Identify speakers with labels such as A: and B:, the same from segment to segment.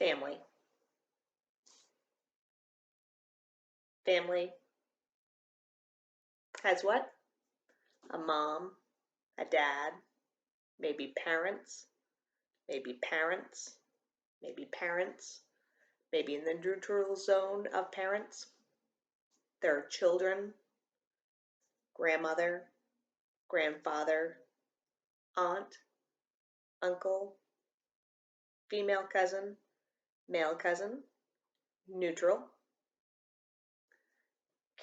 A: Family. Family has what? A mom, a dad, maybe parents, maybe parents, maybe parents, maybe in the neutral zone of parents. There are children, grandmother, grandfather, aunt, uncle, female cousin, male cousin, neutral,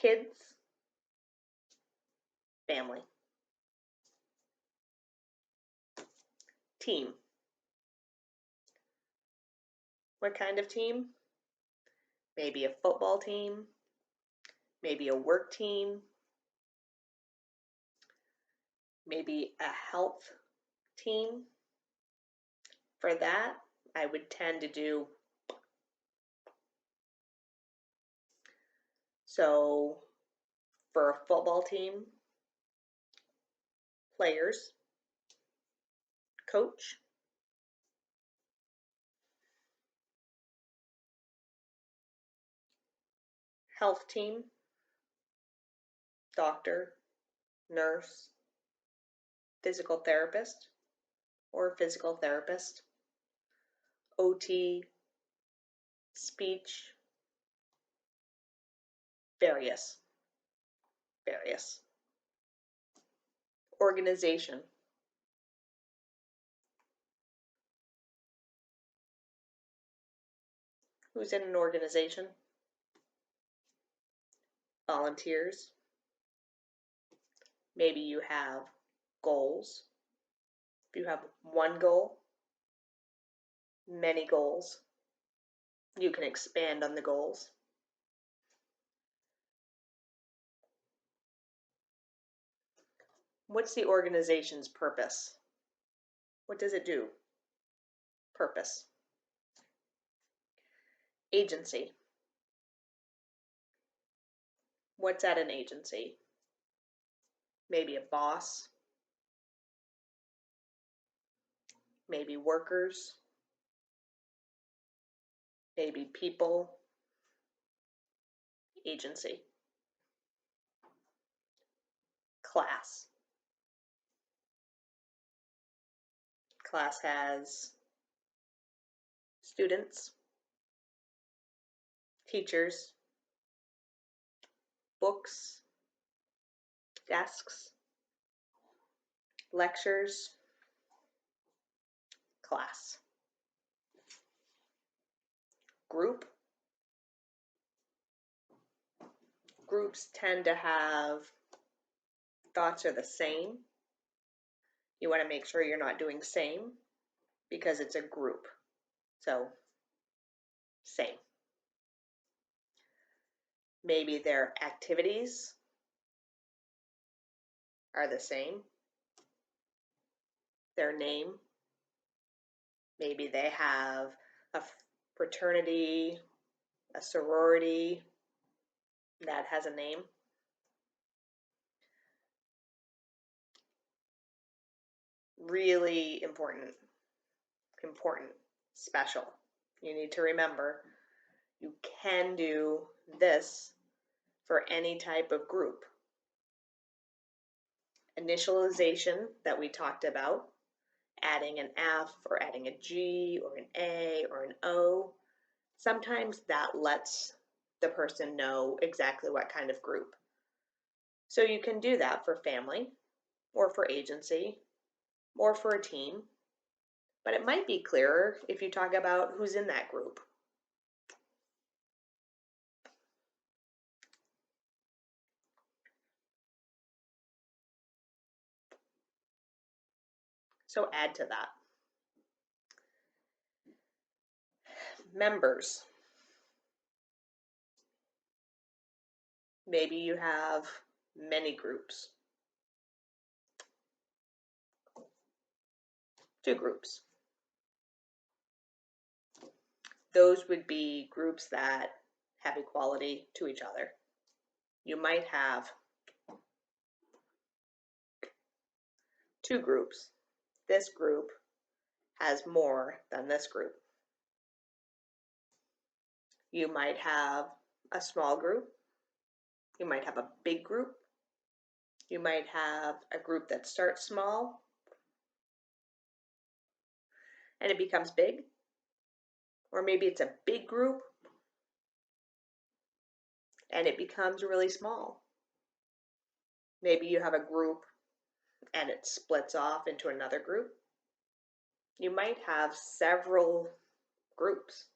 A: kids, family. Team. What kind of team? Maybe a football team, maybe a work team, maybe a health team. For that, I would tend to do so for a football team, players, coach, health team, doctor, nurse, physical therapist or physical therapist, OT, speech, various. Organization. Who's in an organization? Volunteers. Maybe you have goals. If you have one goal, many goals, you can expand on the goals. What's the organization's purpose? What does it do? Purpose. Agency. What's at an agency? Maybe a boss, maybe workers, maybe people. Agency. Class. Class has students, teachers, books, desks, lectures, class. Group. Groups tend to have thoughts are the same. You want to make sure you're not doing same because it's a group. So, same. Maybe their activities are the same. Their name. Maybe they have a fraternity, a sorority that has a name. Really important, special. You need to remember you can do this for any type of group. Initialization that we talked about, adding an F or adding a G or an A or an O, sometimes that lets the person know exactly what kind of group. So you can do that for family or for agency or for a team, but it might be clearer if you talk about who's in that group. So add to that. Members. Maybe you have many groups. 2 groups. Those would be groups that have equality to each other. You might have 2 groups. This group has more than this group. You might have a small group. You might have a big group. You might have a group that starts small and it becomes big. Or maybe it's a big group and it becomes really small. Maybe you have a group and it splits off into another group. You might have several groups.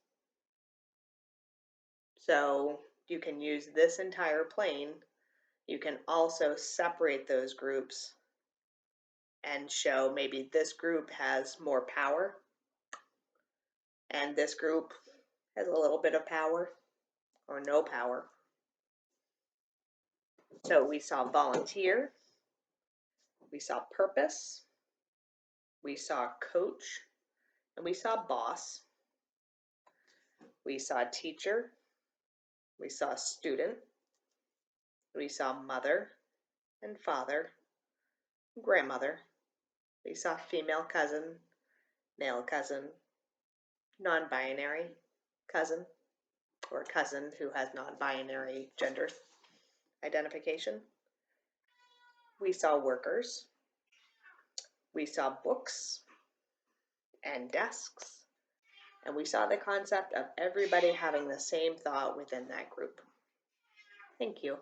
A: So you can use this entire plane. You can also separate those groups and show maybe this group has more power and this group has a little bit of power or no power. So we saw volunteer, we saw purpose, we saw coach, and we saw boss. We saw teacher, we saw student, we saw mother and father, grandmother. We saw female cousin, male cousin, non-binary cousin, or cousin who has non-binary gender identification. We saw workers. We saw books and desks. And we saw the concept of everybody having the same thought within that group. Thank you.